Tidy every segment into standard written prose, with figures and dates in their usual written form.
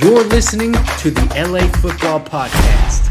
You're listening to the LA Football Podcast.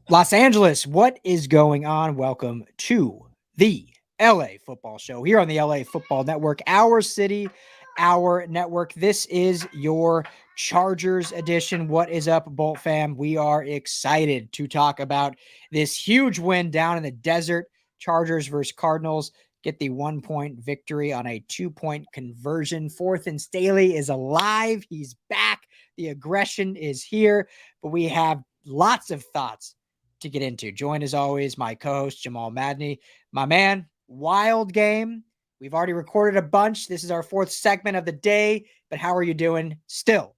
Los Angeles, what is going on? Welcome to the LA Football Show here on the LA Football Network, our city, our network. This is your Chargers edition. What is up, Bolt fam? We are excited to talk about this huge win down in the desert. Chargers versus Cardinals get the 1-point victory on a 2-point conversion. Fourth and Staley is alive. He's back. The aggression is here, but we have lots of thoughts to get into. Joined as always, my co-host Jamal Madney. My man, wild game. We've already recorded a bunch. This is our fourth segment of the day, but how are you doing still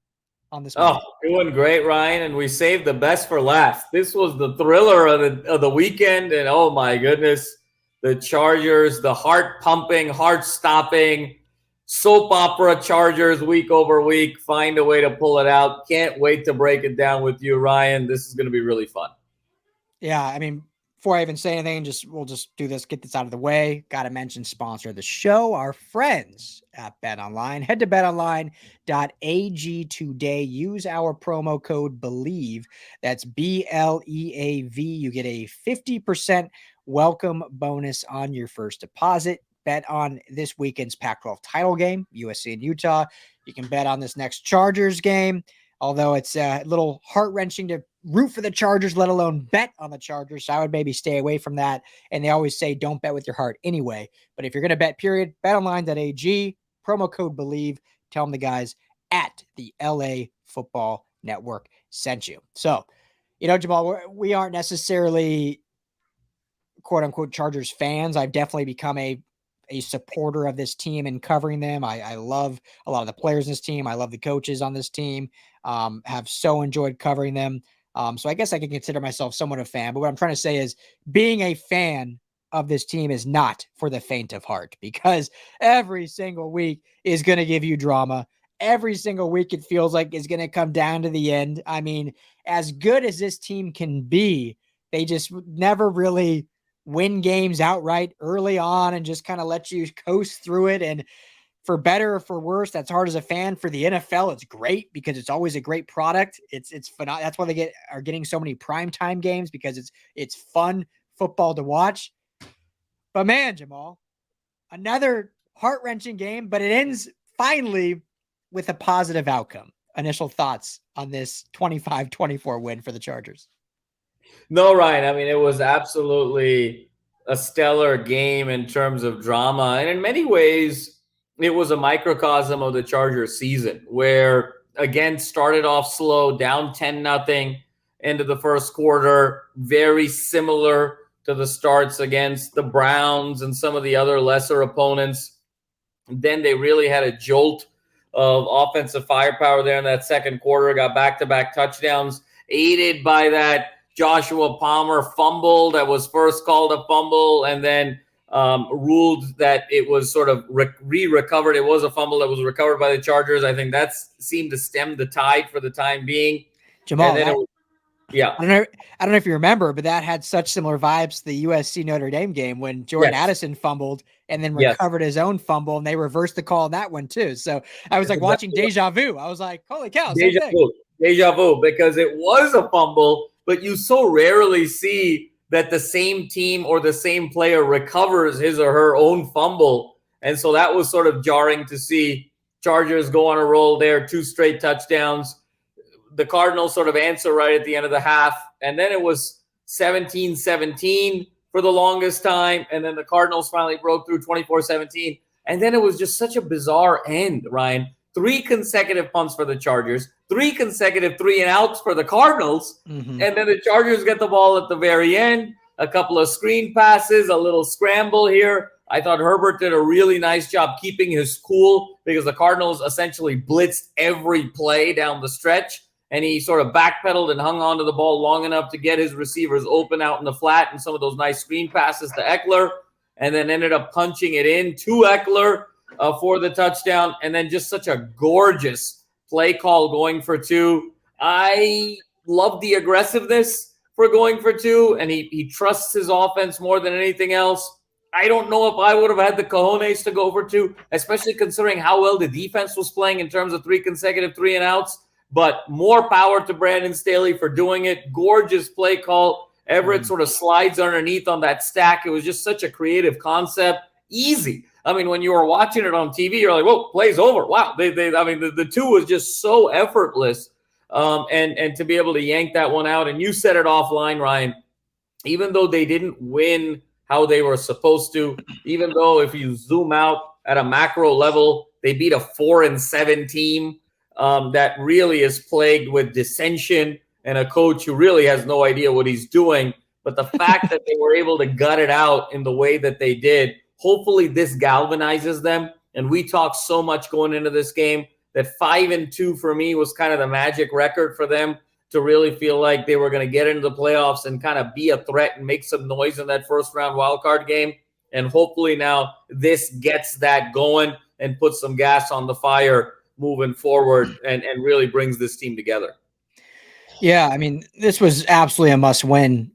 on this morning? Doing great, Ryan, and we saved the best for last. This was the thriller of the weekend, and oh my goodness, the Chargers, the heart-pumping, heart-stopping, soap opera Chargers week over week, find a way to pull it out. Can't wait to break it down with you, Ryan. This is going to be really fun. Yeah, I mean, before I even say anything, we'll just do this, get this out of the way. Got to mention sponsor of the show, our friends at BetOnline. Head to betonline.ag today. Use our promo code BELIEVE. That's BLEAV. You get a 50% welcome bonus on your first deposit. Bet on this weekend's Pac-12 title game, USC and Utah. You can bet on this next Chargers game, although it's a little heart-wrenching to root for the Chargers, let alone bet on the Chargers. So I would maybe stay away from that. And they always say don't bet with your heart anyway. But if you're going to bet, period, betonline.ag, promo code BELIEVE. Tell them the guys at the LA Football Network sent you. So, Jamal, we aren't necessarily quote-unquote Chargers fans. I've definitely become a supporter of this team and covering them. I love a lot of the players in this team. I love the coaches on this team. Have so enjoyed covering them. So I guess I can consider myself somewhat a fan, but what I'm trying to say is being a fan of this team is not for the faint of heart, because every single week is going to give you drama. Every single week it feels like it's going to come down to the end. I mean, as good as this team can be, they just never really win games outright early on and just kind of let you coast through it. And for better or for worse, that's hard as a fan. For the NFL, it's great because it's always a great product. It's phenomenal. That's why they are getting so many primetime games, because it's fun football to watch. But man, Jamal, another heart-wrenching game, but it ends finally with a positive outcome. Initial thoughts on this 25-24 win for the Chargers? No, Ryan. I mean, it was absolutely a stellar game in terms of drama. And in many ways, it was a microcosm of the Chargers season, where, again, started off slow, down 10-0 into the first quarter, very similar to the starts against the Browns and some of the other lesser opponents. Then they really had a jolt of offensive firepower there in that second quarter, got back-to-back touchdowns, aided by that Joshua Palmer fumble that was first called a fumble and then ruled that it was sort of re-recovered. It was a fumble that was recovered by the Chargers. I think that seemed to stem the tide for the time being. Jamal, I don't know if you remember, but that had such similar vibes to the USC Notre Dame game when Jordan Addison fumbled and then recovered his own fumble, and they reversed the call on that one too. So I was like watching deja vu. I was like, holy cow, deja vu, because it was a fumble, but you so rarely see that the same team or the same player recovers his or her own fumble. And so that was sort of jarring to see. Chargers go on a roll there, 2 straight touchdowns. The Cardinals sort of answer right at the end of the half. And then it was 17-17 for the longest time. And then the Cardinals finally broke through 24-17. And then it was just such a bizarre end, Ryan. 3 consecutive punts for the Chargers, 3 consecutive 3-and-outs for the Cardinals. Mm-hmm. And then the Chargers get the ball at the very end, a couple of screen passes, a little scramble here. I thought Herbert did a really nice job keeping his cool, because the Cardinals essentially blitzed every play down the stretch. And he sort of backpedaled and hung on to the ball long enough to get his receivers open out in the flat and some of those nice screen passes to Ekeler, and then ended up punching it in to Ekeler for the touchdown. And then just such a gorgeous play call going for 2. I love the aggressiveness for going for 2, and he trusts his offense more than anything else. I don't know if I would have had the cojones to go for 2, especially considering how well the defense was playing in terms of 3 consecutive 3-and-outs. But more power to Brandon Staley for doing it. Gorgeous play call. Everett sort of slides underneath on that stack. It was just such a creative concept. Easy. I mean, when you were watching it on TV, you're like, whoa, play's over. Wow. The 2 was just so effortless. And to be able to yank that one out. And you said it offline, Ryan, even though they didn't win how they were supposed to, even though if you zoom out at a macro level, they beat a 4-7 team that really is plagued with dissension and a coach who really has no idea what he's doing. But the fact that they were able to gut it out in the way that they did, hopefully this galvanizes them. And we talked so much going into this game that 5-2 for me was kind of the magic record for them to really feel like they were going to get into the playoffs and kind of be a threat and make some noise in that first-round wildcard game. And hopefully now this gets that going and puts some gas on the fire moving forward and really brings this team together. Yeah, I mean, this was absolutely a must-win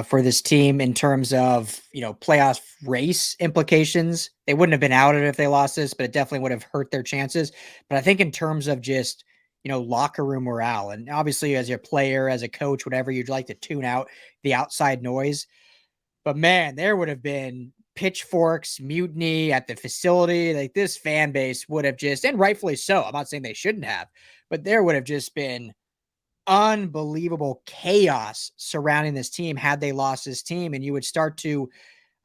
for this team in terms of, playoff race implications. They wouldn't have been out of it if they lost this, but it definitely would have hurt their chances. But I think in terms of just, locker room morale, and obviously as a player, as a coach, whatever, you'd like to tune out the outside noise. But man, there would have been pitchforks, mutiny at the facility. Like this fan base would have just, and rightfully so, I'm not saying they shouldn't have, but there would have just been unbelievable chaos surrounding this team had they lost this team. And you would start to,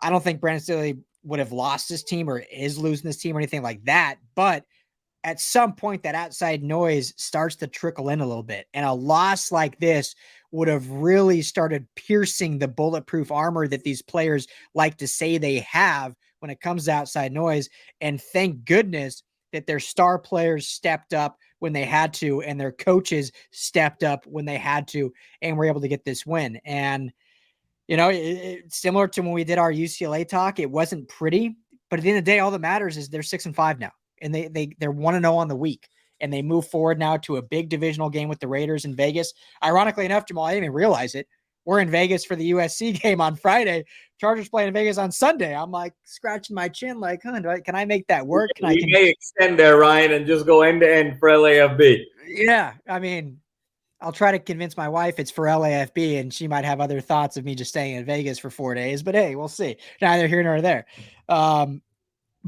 I don't think Brandon Staley would have lost this team or is losing this team or anything like that. But at some point that outside noise starts to trickle in a little bit. And a loss like this would have really started piercing the bulletproof armor that these players like to say they have when it comes to outside noise. And thank goodness that their star players stepped up when they had to, and their coaches stepped up when they had to, and were able to get this win. And, similar to when we did our UCLA talk, it wasn't pretty, but at the end of the day, all that matters is they're 6-5 now, and they're 1-0 on the week, and they move forward now to a big divisional game with the Raiders in Vegas. Ironically enough, Jamal, I didn't even realize it. We're in Vegas for the USC game on Friday. Chargers playing in Vegas on Sunday. I'm like scratching my chin, like, can I make that work? We may extend there, Ryan, and just go end to end for LAFB. Yeah, I mean, I'll try to convince my wife it's for LAFB, and she might have other thoughts of me just staying in Vegas for 4 days. But hey, we'll see. Neither here nor there. But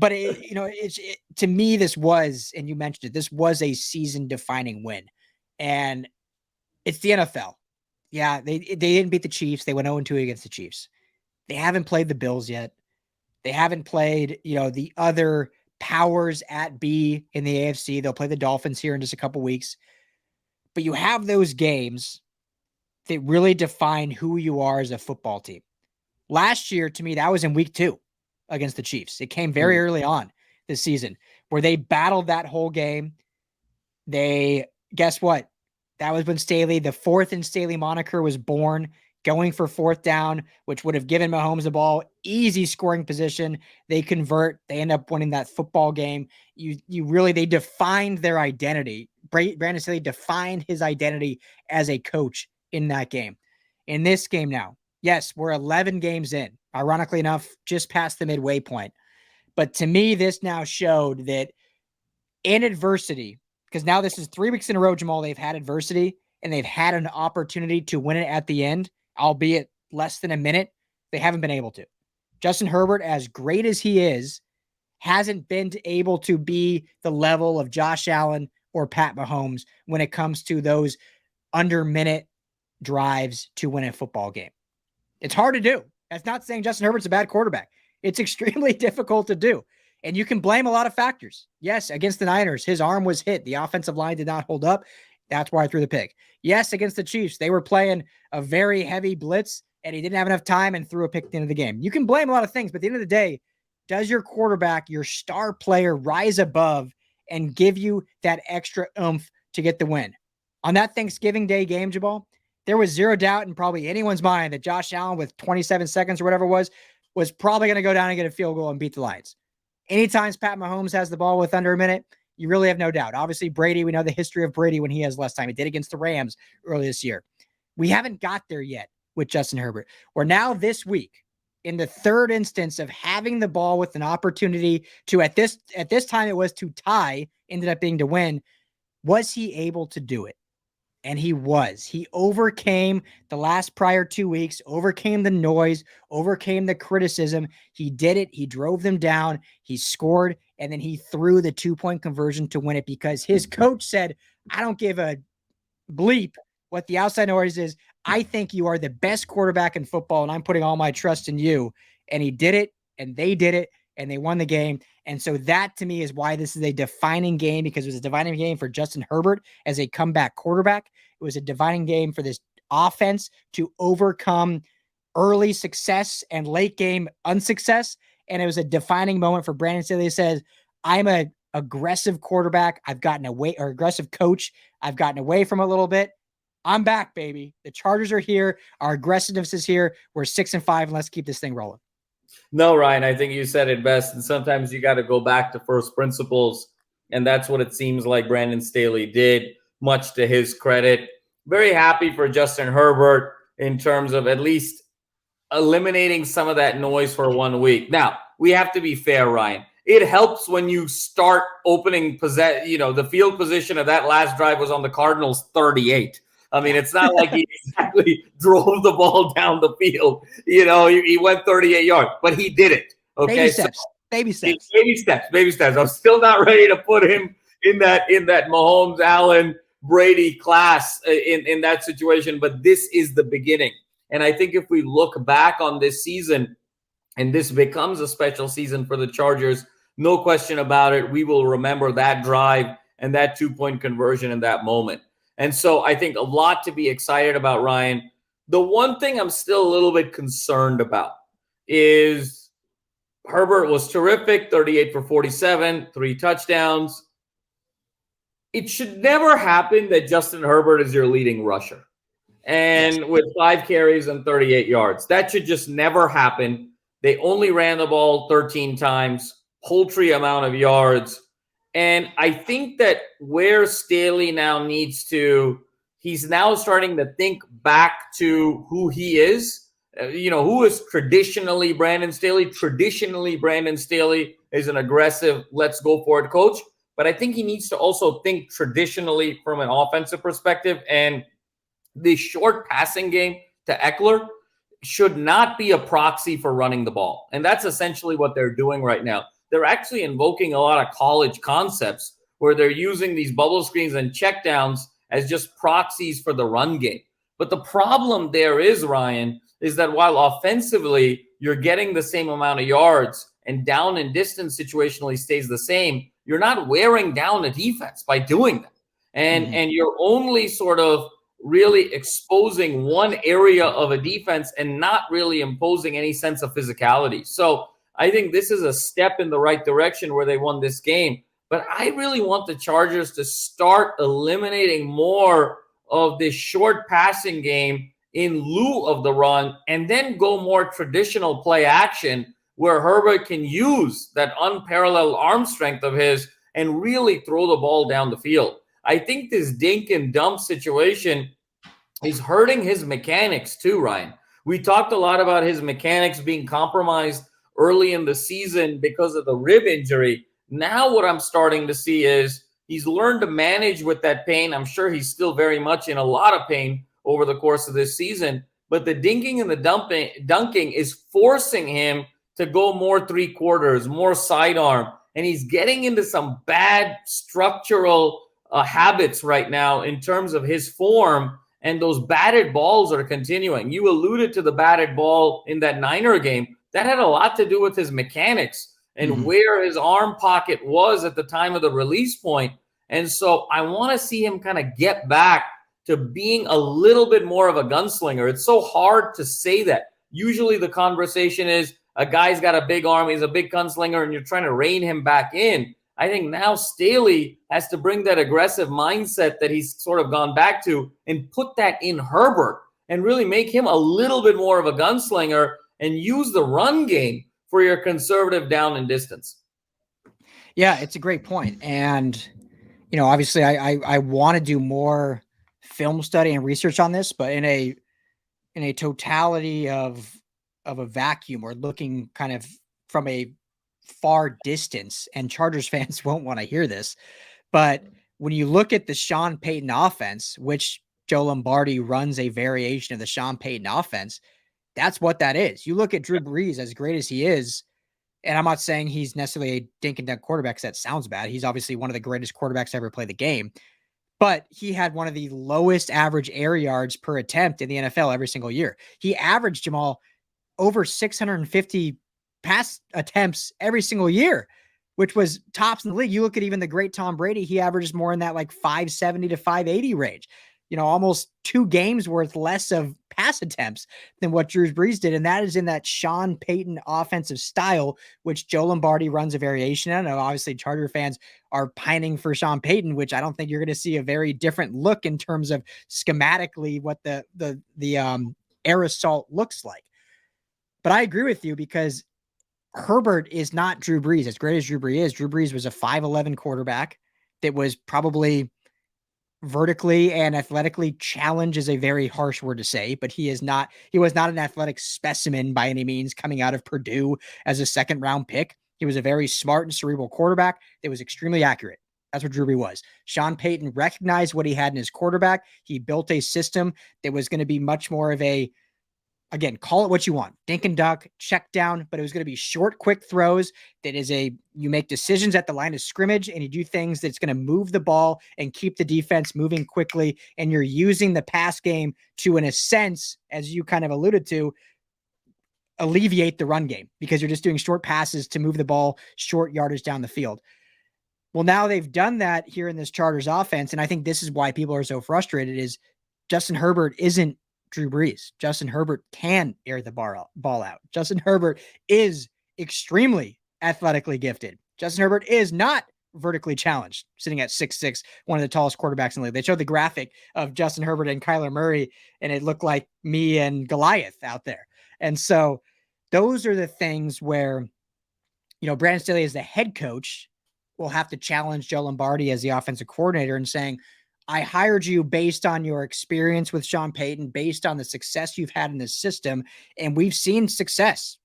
to me, this was, and you mentioned it, this was a season-defining win, and it's the NFL. Yeah, they didn't beat the Chiefs. They went 0-2 against the Chiefs. They haven't played the Bills yet. They haven't played, the other powers at B in the AFC. They'll play the Dolphins here in just a couple weeks. But you have those games that really define who you are as a football team. Last year, to me, that was in week 2 against the Chiefs. It came very early on this season where they battled that whole game. Guess what? That was when Staley, the 4th and Staley moniker, was born, going for 4th down, which would have given Mahomes the ball, easy scoring position. They convert. They end up winning that football game. They defined their identity. Brandon Staley defined his identity as a coach in that game. In this game now, yes, we're 11 games in, ironically enough, just past the midway point. But to me, this now showed that in adversity, because now this is 3 weeks in a row, Jamal, they've had adversity and they've had an opportunity to win it at the end, albeit less than a minute. They haven't been able to. Justin Herbert, as great as he is, hasn't been able to be the level of Josh Allen or Pat Mahomes when it comes to those under-minute drives to win a football game. It's hard to do. That's not saying Justin Herbert's a bad quarterback. It's extremely difficult to do. And you can blame a lot of factors. Yes, against the Niners, his arm was hit. The offensive line did not hold up. That's why I threw the pick. Yes, against the Chiefs, they were playing a very heavy blitz, and he didn't have enough time and threw a pick at the end of the game. You can blame a lot of things, but at the end of the day, does your quarterback, your star player, rise above and give you that extra oomph to get the win? On that Thanksgiving Day game, Jabal, there was zero doubt in probably anyone's mind that Josh Allen, with 27 seconds or whatever it was probably going to go down and get a field goal and beat the Lions. Anytime Pat Mahomes has the ball with under a minute, you really have no doubt. Obviously, Brady, we know the history of Brady when he has less time. He did against the Rams early this year. We haven't got there yet with Justin Herbert. We're now this week in the third instance of having the ball with an opportunity to, at this time it was to tie, ended up being to win. Was he able to do it? And he overcame the last prior 2 weeks, overcame the noise, overcame the criticism. He did it. He drove them down. He scored, and then he threw the 2-point conversion to win it because his coach said, I don't give a bleep what the outside noise is. I think you are the best quarterback in football, and I'm putting all my trust in you. And he did it, and they did it, and they won the game. And so that, to me, is why this is a defining game, because it was a defining game for Justin Herbert as a comeback quarterback. It was a defining game for this offense to overcome early success and late game unsuccess. And it was a defining moment for Brandon Staley. He says, I'm a aggressive quarterback. I've gotten away, or aggressive coach. I've gotten away from a little bit. I'm back, baby. The Chargers are here. Our aggressiveness is here. We're 6-5, and let's keep this thing rolling. No, Ryan, I think you said it best. And sometimes you got to go back to first principles. And that's what it seems like Brandon Staley did, much to his credit. Very happy for Justin Herbert in terms of at least eliminating some of that noise for 1 week. Now, we have to be fair, Ryan. It helps when you start opening the field position of that last drive was on the Cardinals 38. I mean, it's not like he exactly drove the ball down the field. He went 38 yards, but he did it. Okay, baby steps. I'm still not ready to put him in that Mahomes, Allen, Brady class in that situation, but this is the beginning. And I think if we look back on this season, and this becomes a special season for the Chargers, no question about it, we will remember that drive and that 2-point conversion in that moment. And so I think a lot to be excited about, Ryan. The one thing I'm still a little bit concerned about is Herbert was terrific, 38 for 47, 3 touchdowns. It should never happen that Justin Herbert is your leading rusher. And with 5 carries and 38 yards, that should just never happen. They only ran the ball 13 times, paltry amount of yards. And I think that where Staley now he's now starting to think back to who he is. Who is traditionally Brandon Staley? Traditionally, Brandon Staley is an aggressive, let's go for it coach. But I think he needs to also think traditionally from an offensive perspective. And the short passing game to Ekeler should not be a proxy for running the ball. And that's essentially what they're doing right now. They're actually invoking a lot of college concepts where they're using these bubble screens and checkdowns as just proxies for the run game. But the problem there is, Ryan, is that while offensively you're getting the same amount of yards and down and distance situationally stays the same, you're not wearing down a defense by doing that. And you're only sort of really exposing one area of a defense and not really imposing any sense of physicality. So I think this is a step in the right direction where they won this game. But I really want the Chargers to start eliminating more of this short passing game in lieu of the run and then go more traditional play action where Herbert can use that unparalleled arm strength of his and really throw the ball down the field. I think this dink and dump situation is hurting his mechanics too, Ryan. We talked a lot about his mechanics being compromised early in the season because of the rib injury. Now what I'm starting to see is he's learned to manage with that pain. I'm sure he's still very much in a lot of pain over the course of this season, but the dinking and the dunking is forcing him to go more 3/4, more sidearm, and he's getting into some bad structural habits right now in terms of his form, and those batted balls are continuing. You alluded to the batted ball in that Niner game. That had a lot to do with his mechanics and where his arm pocket was at the time of the release point. And so I want to see him kind of get back to being a little bit more of a gunslinger. It's so hard to say that. Usually the conversation is a guy's got a big arm, he's a big gunslinger, and you're trying to rein him back in. I think now Staley has to bring that aggressive mindset that he's sort of gone back to and put that in Herbert and really make him a little bit more of a gunslinger and use the run game for your conservative down and distance. Yeah, it's a great point. And, obviously I want to do more film study and research on this, but in a totality of of a vacuum or looking kind of from a far distance, and Chargers fans won't want to hear this, but when you look at the Sean Payton offense, which Joe Lombardi runs a variation of the Sean Payton offense, that's what that is. You look at Drew Brees, as great as he is, and I'm not saying he's necessarily a dink and dunk quarterback because that sounds bad. He's obviously one of the greatest quarterbacks to ever play the game, but he had one of the lowest average air yards per attempt in the NFL every single year. He averaged, Jamal, over 650 pass attempts every single year, which was tops in the league. You look at even the great Tom Brady, he averages more in that like 570 to 580 range, almost 2 games worth less of pass attempts than what Drew Brees did. And that is in that Sean Payton offensive style, which Joe Lombardi runs a variation on. And obviously Charger fans are pining for Sean Payton, which I don't think you're going to see a very different look in terms of schematically what the air assault looks like. But I agree with you because Herbert is not Drew Brees. As great as Drew Brees is, Drew Brees was a 5'11" quarterback that was probably vertically and athletically challenged is a very harsh word to say, but he was not an athletic specimen by any means coming out of Purdue as a 2nd round pick. He was a very smart and cerebral quarterback that was extremely accurate. That's what Drew Brees was. Sean Payton recognized what he had in his quarterback. He built a system that was going to be much more of a, again, call it what you want, dink and dunk, check down, but it was going to be short, quick throws. That is you make decisions at the line of scrimmage and you do things that's going to move the ball and keep the defense moving quickly. And you're using the pass game to, in a sense, as you kind of alluded to, alleviate the run game because you're just doing short passes to move the ball short yardage down the field. Well, now they've done that here in this Chargers offense. And I think this is why people are so frustrated is Justin Herbert isn't Drew Brees. Justin Herbert can air the ball out. Justin Herbert is extremely athletically gifted. Justin Herbert is not vertically challenged, sitting at 6'6", one of the tallest quarterbacks in the league. They showed the graphic of Justin Herbert and Kyler Murray, and it looked like me and Goliath out there. And so those are the things where, Brandon Staley as the head coach will have to challenge Joe Lombardi as the offensive coordinator and saying, I hired you based on your experience with Sean Payton, based on the success you've had in this system. And we've seen success.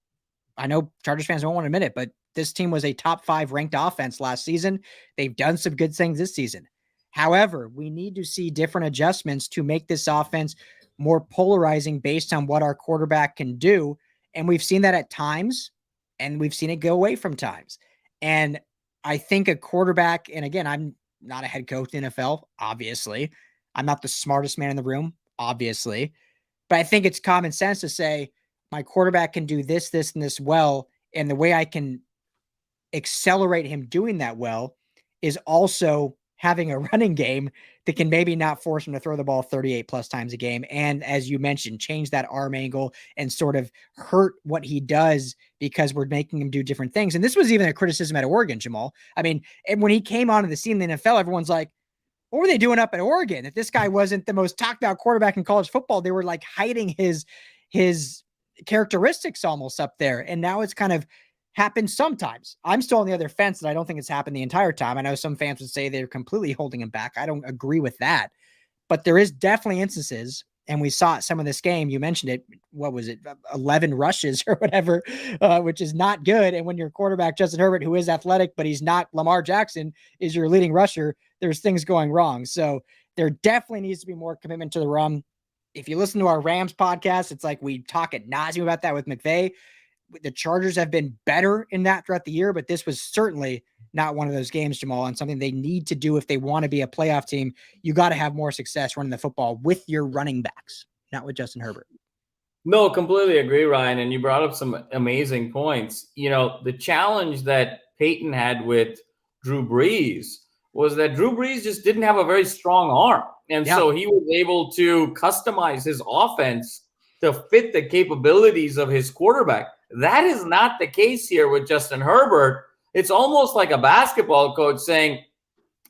I know Chargers fans don't want to admit it, but this team was a top 5 ranked offense last season. They've done some good things this season. However, we need to see different adjustments to make this offense more polarizing based on what our quarterback can do. And we've seen that at times, and we've seen it go away from times. And I think a quarterback, and again, I'm not a head coach in the NFL, obviously. I'm not the smartest man in the room, obviously. But I think it's common sense to say my quarterback can do this, this, and this well. And the way I can accelerate him doing that well is also having a running game that can maybe not force him to throw the ball 38 plus times a game. And as you mentioned, change that arm angle and sort of hurt what he does because we're making him do different things. And this was even a criticism at Oregon, Jamal. I mean, and when he came onto the scene in the NFL, everyone's like, what were they doing up at Oregon? If this guy wasn't the most talked about quarterback in college football, they were like hiding his characteristics almost up there. And now it's kind of happened sometimes. I'm still on the other fence that I don't think it's happened the entire time. I know some fans would say they're completely holding him back. I don't agree with that, but there is definitely instances, and we saw some of this game. You mentioned it. What was it? 11 rushes or whatever, which is not good. And when your quarterback, Justin Herbert, who is athletic, but he's not Lamar Jackson, is your leading rusher, there's things going wrong. So there definitely needs to be more commitment to the run. If you listen to our Rams podcast, it's like we talk ad nauseum about that with McVay. The Chargers have been better in that throughout the year, but this was certainly not one of those games, Jamal, and something they need to do if they want to be a playoff team. You got to have more success running the football with your running backs, not with Justin Herbert. No, completely agree, Ryan. And you brought up some amazing points. The challenge that Payton had with Drew Brees was that Drew Brees just didn't have a very strong arm. And so he was able to customize his offense to fit the capabilities of his quarterback. That is not the case here with Justin Herbert. It's almost like a basketball coach saying,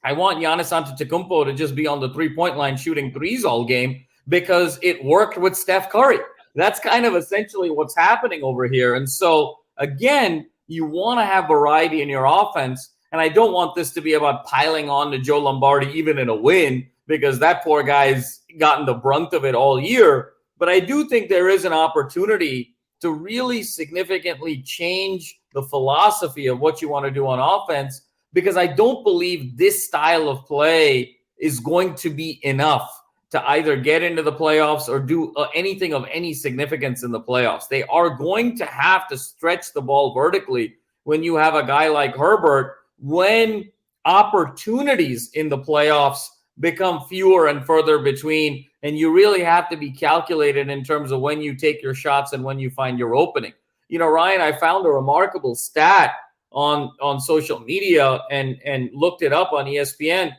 I want Giannis Antetokounmpo to just be on the three-point line shooting threes all game because it worked with Steph Curry. That's kind of essentially what's happening over here. And so, again, you want to have variety in your offense. And I don't want this to be about piling on to Joe Lombardi even in a win because that poor guy's gotten the brunt of it all year. But I do think there is an opportunity to really significantly change the philosophy of what you want to do on offense, because I don't believe this style of play is going to be enough to either get into the playoffs or do anything of any significance in the playoffs. They are going to have to stretch the ball vertically when you have a guy like Herbert, when opportunities in the playoffs become fewer and further between, and you really have to be calculated in terms of when you take your shots and when you find your opening. You know, Ryan, I found a remarkable stat on social media and looked it up on ESPN.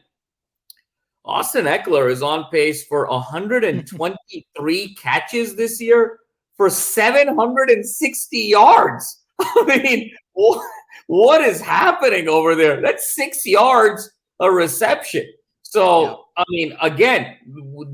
Austin Ekeler is on pace for 123 catches this year for 760 yards. I mean, what is happening over there? That's 6 yards a reception. So, I mean, again,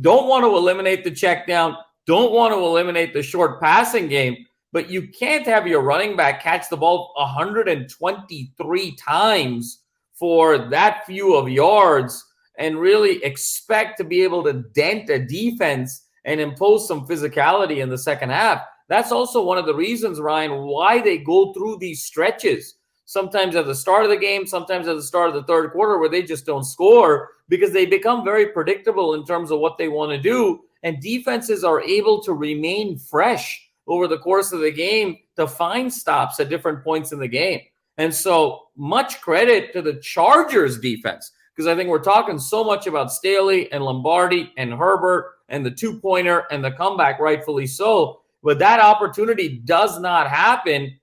don't want to eliminate the check down, don't want to eliminate the short passing game, but you can't have your running back catch the ball 123 times for that few of yards and really expect to be able to dent a defense and impose some physicality in the second half. That's also one of the reasons, Ryan, why they go through these stretches, sometimes at the start of the game, sometimes at the start of the third quarter, where they just don't score, because they become very predictable in terms of what they want to do. And defenses are able to remain fresh over the course of the game to find stops at different points in the game. And so much credit to the Chargers defense, because I think we're talking so much about Staley and Lombardi and Herbert and the two-pointer and the comeback, rightfully so. But that opportunity does not happen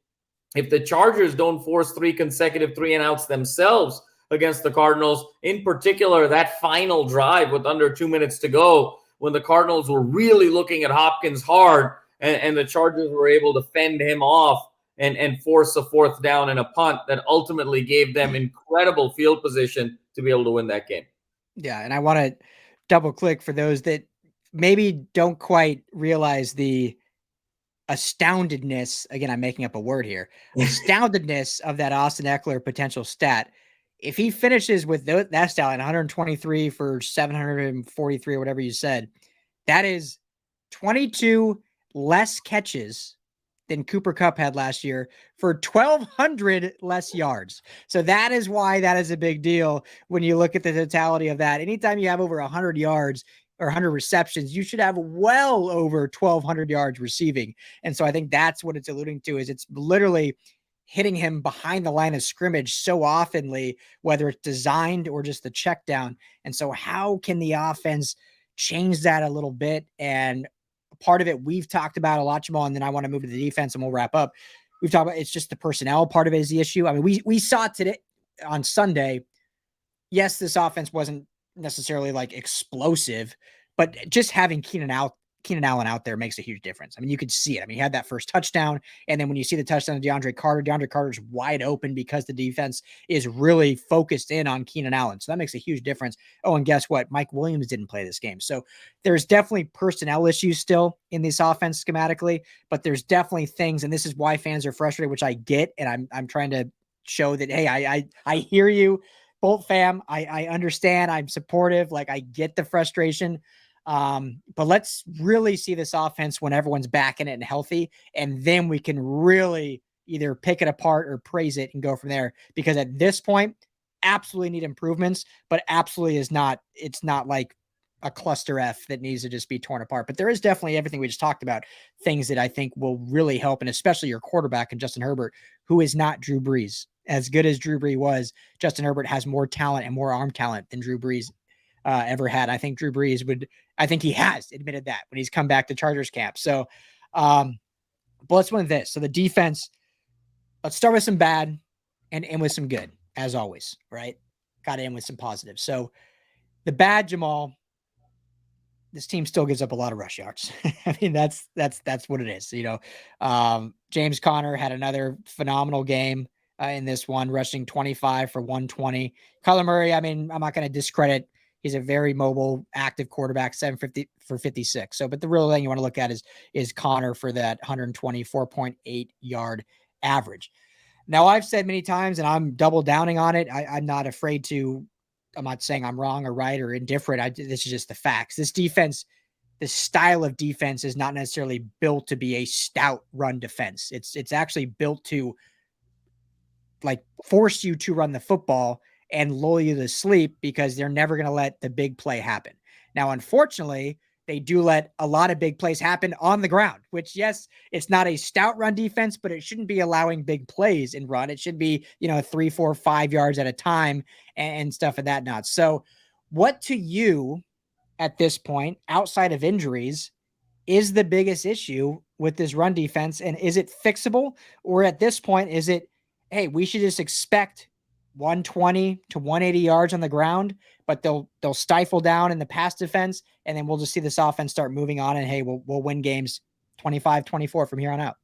if the Chargers don't force 3 consecutive 3-and-outs themselves against the Cardinals, in particular that final drive with under 2 minutes to go, when the Cardinals were really looking at Hopkins hard and the Chargers were able to fend him off and force a 4th down and a punt that ultimately gave them incredible field position to be able to win that game. Yeah, and I want to double click for those that maybe don't quite realize the astoundedness. Again, I'm making up a word here. Astoundedness of that Austin Ekeler potential stat. If he finishes with that stat, 123 for 743 or whatever you said, that is 22 less catches than Cooper Kupp had last year for 1,200 less yards. So that is why that is a big deal when you look at the totality of that. Anytime you have over 100 yards or 100 receptions, you should have well over 1,200 yards receiving. And so I think that's what it's alluding to, is it's literally hitting him behind the line of scrimmage so oftenly, whether it's designed or just the check down. And so how can the offense change that a little bit? And part of it we've talked about a lot, Jamal, and then I want to move to the defense and we'll wrap up. We've talked about, it's just the personnel part of it is the issue. I mean, we saw it today on Sunday. Yes, this offense wasn't necessarily like explosive, but just having Keenan Allen out there makes a huge difference. I mean, you could see it. I mean, he had that first touchdown, and then when you see the touchdown of DeAndre Carter's wide open because the defense is really focused in on Keenan Allen. So that makes a huge difference. Oh, and guess what? Mike Williams didn't play this game. So there's definitely personnel issues still in this offense schematically, but there's definitely things, and this is why fans are frustrated, which I get, and I'm trying to show that, hey, I hear you, Bolt fam. I understand. I'm supportive. Like, I get the frustration. But let's really see this offense when everyone's back in it and healthy, and then we can really either pick it apart or praise it and go from there. Because at this point, absolutely need improvements, but absolutely it's not like a cluster F that needs to just be torn apart. But there is definitely everything we just talked about, things that I think will really help, and especially your quarterback and Justin Herbert, who is not Drew Brees. As good as Drew Brees was, Justin Herbert has more talent and more arm talent than Drew Brees ever had. I think Drew Brees I think he has admitted that when he's come back to Chargers camp. So, but let's win this. So the defense, let's start with some bad and end with some good, as always, right? Got to end with some positives. So the bad, Jamal, this team still gives up a lot of rush yards. I mean, that's what it is. You know, James Conner had another phenomenal game in this one, rushing 25 for 120. Kyler Murray, I mean, I'm not going to discredit. He's a very mobile, active quarterback, 750 for 56. So, but the real thing you want to look at is Conner for that 124.8 yard average. Now, I've said many times, and I'm double downing on it. I'm not afraid to. I'm not saying I'm wrong or right or indifferent. This is just the facts. This defense the style of defense is not necessarily built to be a stout run defense. It's actually built to like force you to run the football and lull you to sleep because they're never going to let the big play happen. Now, unfortunately, they do let a lot of big plays happen on the ground, which, yes, it's not a stout run defense, but it shouldn't be allowing big plays in run. It should be, 3, 4, 5 yards at a time and stuff of that not. So what to you at this point, outside of injuries, is the biggest issue with this run defense? And is it fixable? Or at this point, is it, hey, we should just expect 120 to 180 yards on the ground, but they'll stifle down in the pass defense, and then we'll just see this offense start moving on, and hey, we'll win games 25-24 from here on out.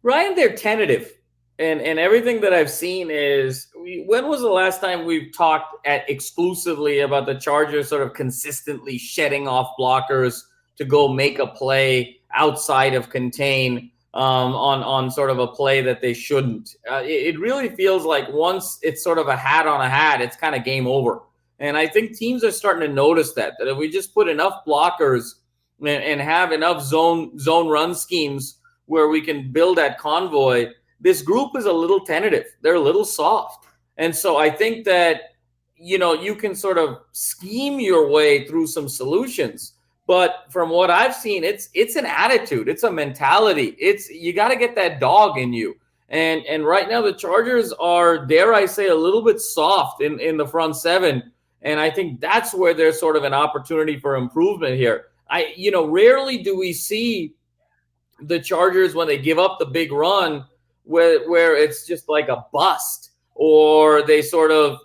Ryan, they're tentative. And everything that I've seen is, when was the last time we've talked exclusively about the Chargers sort of consistently shedding off blockers to go make a play outside of contain on sort of a play that they shouldn't? It really feels like once it's sort of a hat on a hat, it's kind of game over. And I think teams are starting to notice that if we just put enough blockers and have enough zone run schemes where we can build that convoy, this group is a little tentative. They're a little soft. And so I think that, you can sort of scheme your way through some solutions. But from what I've seen, it's an attitude. It's a mentality. You got to get that dog in you. And right now the Chargers are, dare I say, a little bit soft in the front seven. And I think that's where there's sort of an opportunity for improvement here. Rarely do we see the Chargers, when they give up the big run, where it's just like a bust, or they sort of,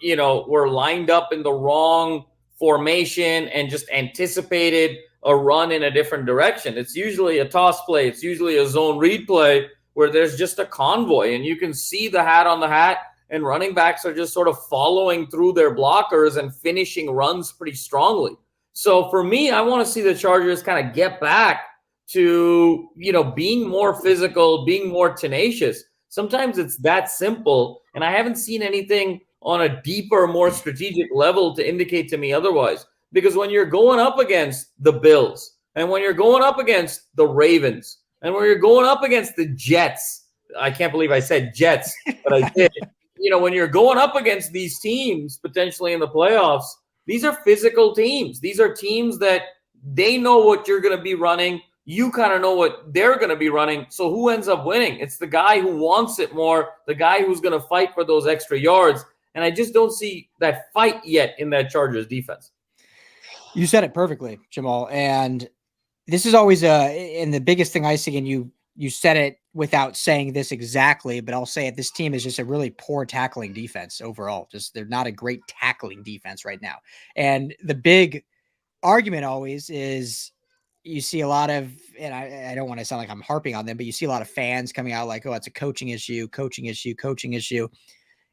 were lined up in the wrong formation and just anticipated a run in a different direction. It's usually a toss play. It's usually a zone read play where there's just a convoy, and you can see the hat on the hat, and running backs are just sort of following through their blockers and finishing runs pretty strongly. So for me, I want to see the Chargers kind of get back to, being more physical, being more tenacious. Sometimes it's that simple, and I haven't seen anything on a deeper, more strategic level to indicate to me otherwise. Because when you're going up against the Bills, and when you're going up against the Ravens, and when you're going up against the Jets, I can't believe I said Jets, but I did. When you're going up against these teams potentially in the playoffs, these are physical teams. These are teams that they know what you're going to be running. You kind of know what they're going to be running. So who ends up winning? It's the guy who wants it more, the guy who's going to fight for those extra yards. And I just don't see that fight yet in that Chargers defense. You said it perfectly, Jamal. And this is always and the biggest thing I see, and you said it without saying this exactly, but I'll say it. This team is just a really poor tackling defense overall. Just, they're not a great tackling defense right now. And the big argument always is, you see a lot of, and I don't want to sound like I'm harping on them, but you see a lot of fans coming out like, oh, it's a coaching issue.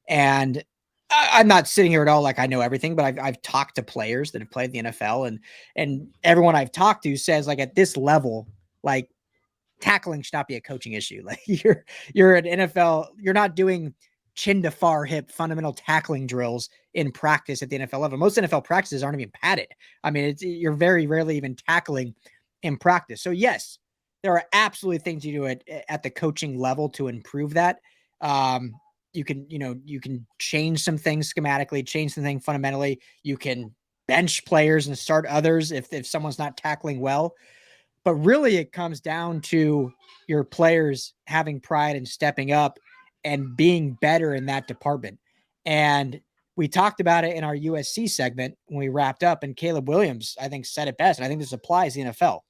And I'm not sitting here at all like I know everything, but I've talked to players that have played the NFL, and everyone I've talked to says, like, at this level, like, tackling should not be a coaching issue. Like, you're an NFL, you're not doing chin to far hip fundamental tackling drills in practice at the NFL level. Most NFL practices aren't even padded. I mean, you're very rarely even tackling in practice. So yes, there are absolutely things you do at the coaching level to improve that. You can change some things schematically, change something fundamentally. You can bench players and start others if someone's not tackling well. But really, it comes down to your players having pride and stepping up and being better in that department. And we talked about it in our USC segment when we wrapped up, and Caleb Williams, I think, said it best. And I think this applies to the NFL.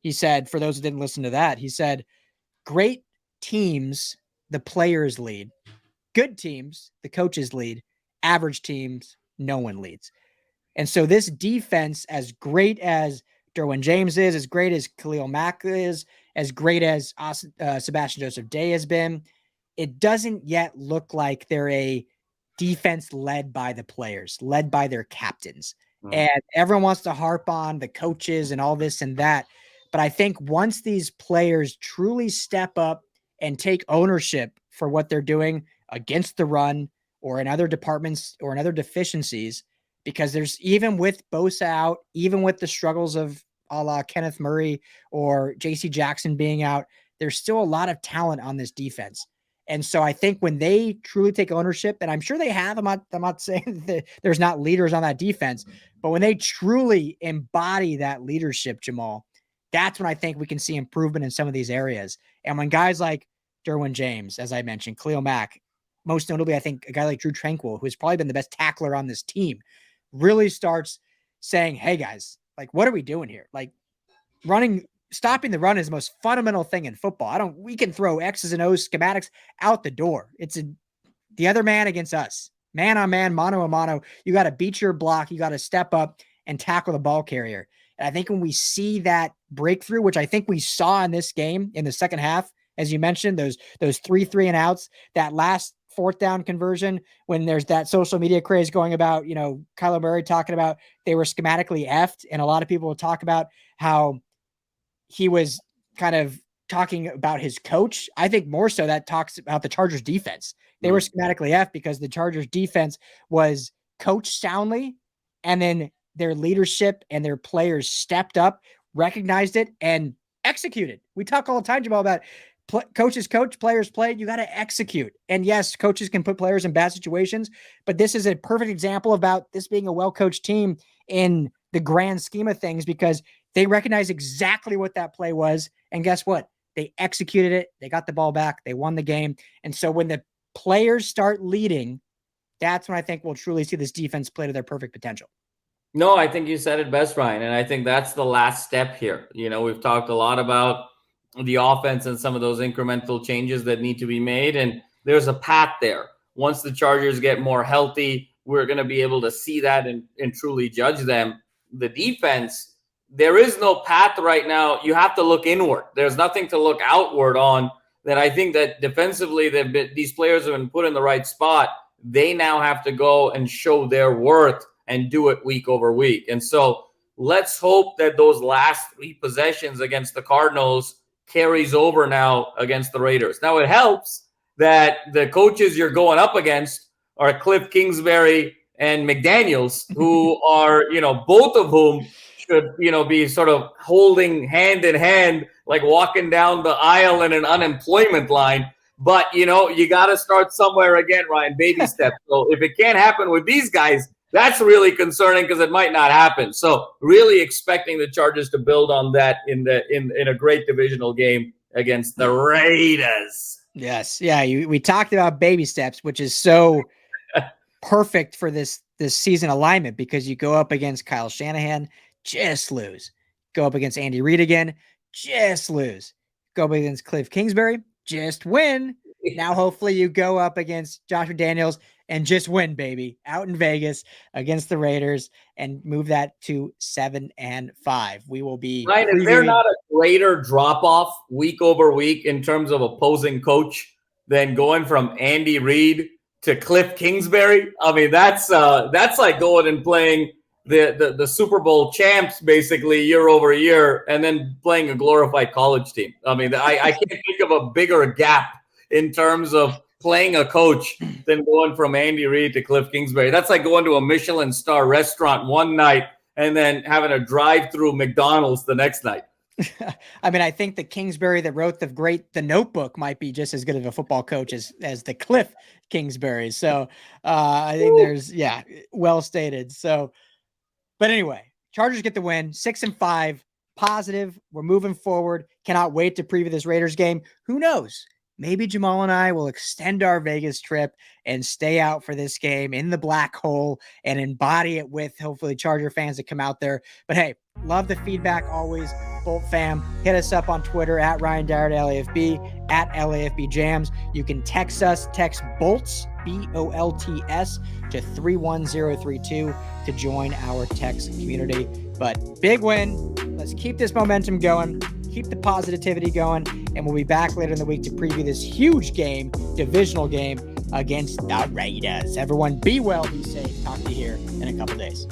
He said, for those who didn't listen to that, he said, great teams, the players lead. Good teams, the coaches lead. Average teams, no one leads. And so this defense, as great as Derwin James is, as great as Khalil Mack is, as great as Sebastian Joseph Day has been, it doesn't yet look like they're a defense led by the players, led by their captains. And everyone wants to harp on the coaches and all this and that. But I think once these players truly step up and take ownership for what they're doing against the run or in other departments or in other deficiencies, because there's, even with Bosa out, even with the struggles of a la Kenneth Murray or JC Jackson being out, there's still a lot of talent on this defense. And so I think when they truly take ownership, and I'm sure they have, I'm not saying that there's not leaders on that defense, but when they truly embody that leadership, Jamal, that's when I think we can see improvement in some of these areas. And when guys like Derwin James, as I mentioned, Khalil Mack, most notably, I think a guy like Drew Tranquill, who's probably been the best tackler on this team, really starts saying, hey guys, like, what are we doing here? Like stopping the run is the most fundamental thing in football. We can throw X's and O's schematics out the door. It's the other man against us, man on man, mano a mano. You got to beat your block. You got to step up and tackle the ball carrier. And I think when we see that breakthrough, which I think we saw in this game in the second half, as you mentioned, those 3 and outs, that last fourth down conversion, when there's that social media craze going about, Kyler Murray talking about they were schematically effed. And a lot of people will talk about how he was kind of talking about his coach. I think more so that talks about the Chargers defense. They were schematically effed because the Chargers defense was coached soundly, and then their leadership and their players stepped up, recognized it, and executed. We talk all the time, Jamal, about coaches coach, players play. You got to execute. And yes, coaches can put players in bad situations, but this is a perfect example about this being a well-coached team in the grand scheme of things, because they recognize exactly what that play was. And guess what? They executed it. They got the ball back. They won the game. And so when the players start leading, that's when I think we'll truly see this defense play to their perfect potential. No, I think you said it best, Ryan. And I think that's the last step here. We've talked a lot about the offense and some of those incremental changes that need to be made. And there's a path there. Once the Chargers get more healthy, we're going to be able to see that and truly judge them. The defense, there is no path right now. You have to look inward. There's nothing to look outward on. That I think that defensively, these players have been put in the right spot. They now have to go and show their worth and do it week over week. And so let's hope that those last 3 possessions against the Cardinals carries over now against the Raiders. Now, it helps that the coaches you're going up against are Kliff Kingsbury and McDaniels, who are, both of whom should, be sort of holding hand in hand, like walking down the aisle in an unemployment line. But, you got to start somewhere again, Ryan, baby steps. So if it can't happen with these guys, that's really concerning because it might not happen. So really expecting the Chargers to build on that in a great divisional game against the Raiders. Yes. Yeah. We talked about baby steps, which is so perfect for this season alignment, because you go up against Kyle Shanahan, just lose. Go up against Andy Reid again, just lose. Go up against Kliff Kingsbury, just win. Now, hopefully you go up against Josh McDaniels and just win, baby, out in Vegas against the Raiders and move that to 7-5. We will be right. Is there not a greater drop-off week over week in terms of opposing coach than going from Andy Reid to Kliff Kingsbury? I mean, that's like going and playing the Super Bowl champs basically year over year and then playing a glorified college team. I mean, I can't think of a bigger gap in terms of playing a coach than going from Andy Reid to Kliff Kingsbury. That's like going to a Michelin star restaurant one night and then having a drive-through McDonald's the next night. I mean, I think the Kingsbury that wrote The Notebook might be just as good of a football coach as the Kliff Kingsbury. So I think well stated. So, but anyway, Chargers get the win, 6-5, positive. We're moving forward. Cannot wait to preview this Raiders game. Who knows? Maybe Jamal and I will extend our Vegas trip and stay out for this game in the black hole and embody it with hopefully Charger fans that come out there. But hey, love the feedback always. Bolt fam, hit us up on Twitter at Ryan Dowd LAFB, at LAFB Jams. You can text Bolts, BOLTS, to 31032 to join our text community. But big win. Let's keep this momentum going. Keep the positivity going, and we'll be back later in the week to preview this huge game, divisional game against the Raiders. Everyone be well, be safe. Talk to you here in a couple days.